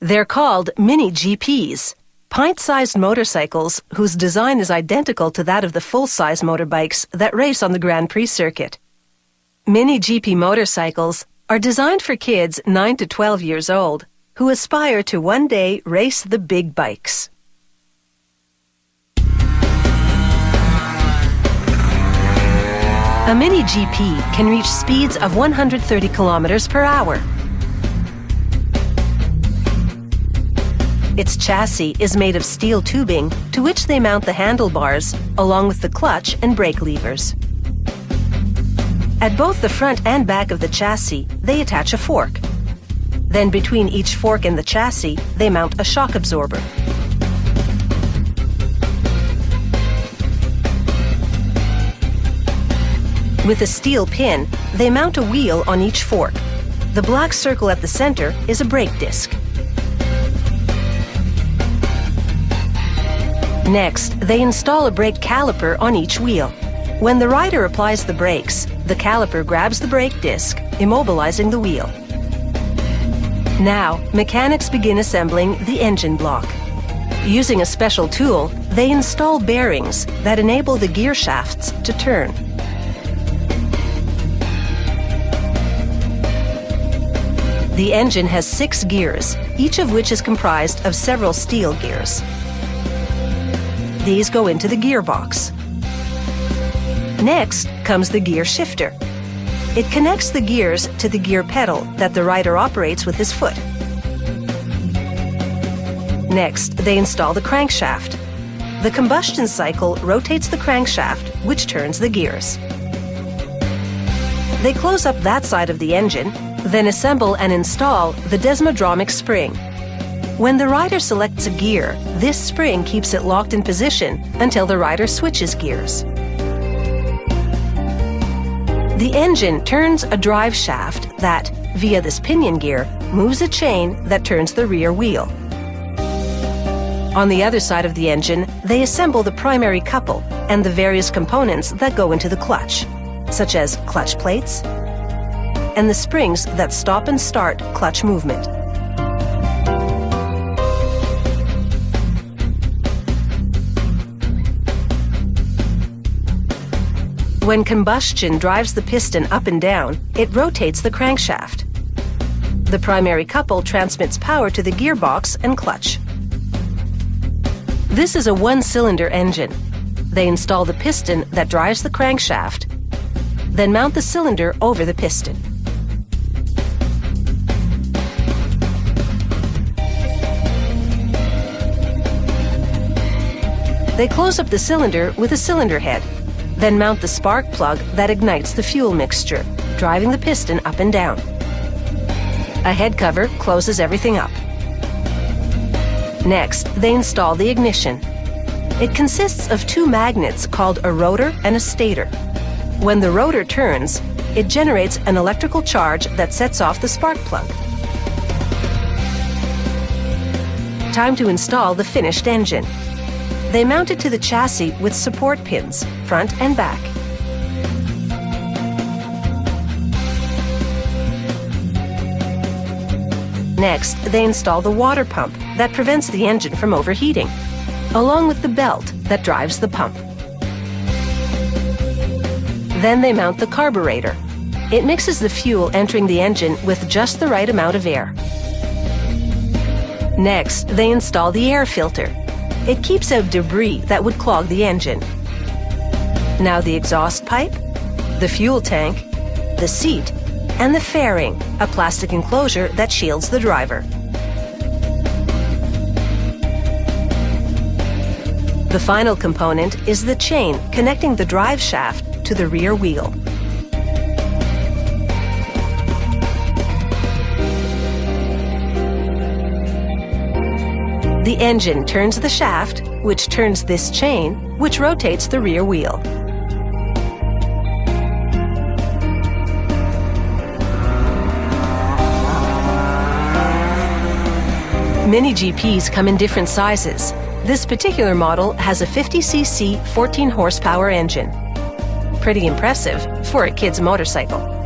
They're called Mini GPs, pint-sized motorcycles whose design is identical to that of the full-size motorbikes that race on the Grand Prix circuit. Mini GP motorcycles are designed for kids 9 to 12 years old who aspire to one day race the big bikes. A Mini GP can reach speeds of 130 kilometers per hour. Its chassis is made of steel tubing to which they mount the handlebars along with the clutch and brake levers. At both the front and back of the chassis, they attach a fork. Then between each fork and the chassis, they mount a shock absorber. With a steel pin, they mount a wheel on each fork. The black circle at the center is a brake disc. Next, they install a brake caliper on each wheel. When the rider applies the brakes, the caliper grabs the brake disc, immobilizing the wheel. Now, mechanics begin assembling the engine block. Using a special tool, they install bearings that enable the gear shafts to turn. The engine has 6 gears, each of which is comprised of several steel gears. These go into the gearbox. Next comes the gear shifter. It connects the gears to the gear pedal that the rider operates with his foot. Next, they install the crankshaft. The combustion cycle rotates the crankshaft, which turns the gears. They close up that side of the engine, then assemble and install the desmodromic spring. When the rider selects a gear, this spring keeps it locked in position until the rider switches gears. The engine turns a drive shaft that, via this pinion gear, moves a chain that turns the rear wheel. On the other side of the engine, they assemble the primary couple and the various components that go into the clutch, such as clutch plates and the springs that stop and start clutch movement. When combustion drives the piston up and down, it rotates the crankshaft. The primary couple transmits power to the gearbox and clutch. This is a one-cylinder engine. They install the piston that drives the crankshaft, then mount the cylinder over the piston. They close up the cylinder with a cylinder head, then mount the spark plug that ignites the fuel mixture, driving the piston up and down. A head cover closes everything up. Next, they install the ignition. It consists of 2 magnets called a rotor and a stator. When the rotor turns, it generates an electrical charge that sets off the spark plug. Time to install the finished engine. They mount it to the chassis with support pins, front and back. Next, they install the water pump that prevents the engine from overheating, along with the belt that drives the pump. Then they mount the carburetor. It mixes the fuel entering the engine with just the right amount of air. Next, they install the air filter. It keeps out debris that would clog the engine. Now the exhaust pipe, the fuel tank, the seat, and the fairing, a plastic enclosure that shields the driver. The final component is the chain connecting the drive shaft to the rear wheel. The engine turns the shaft, which turns this chain, which rotates the rear wheel. Mini GPs come in different sizes. This particular model has a 50cc 14 horsepower engine. Pretty impressive for a kid's motorcycle.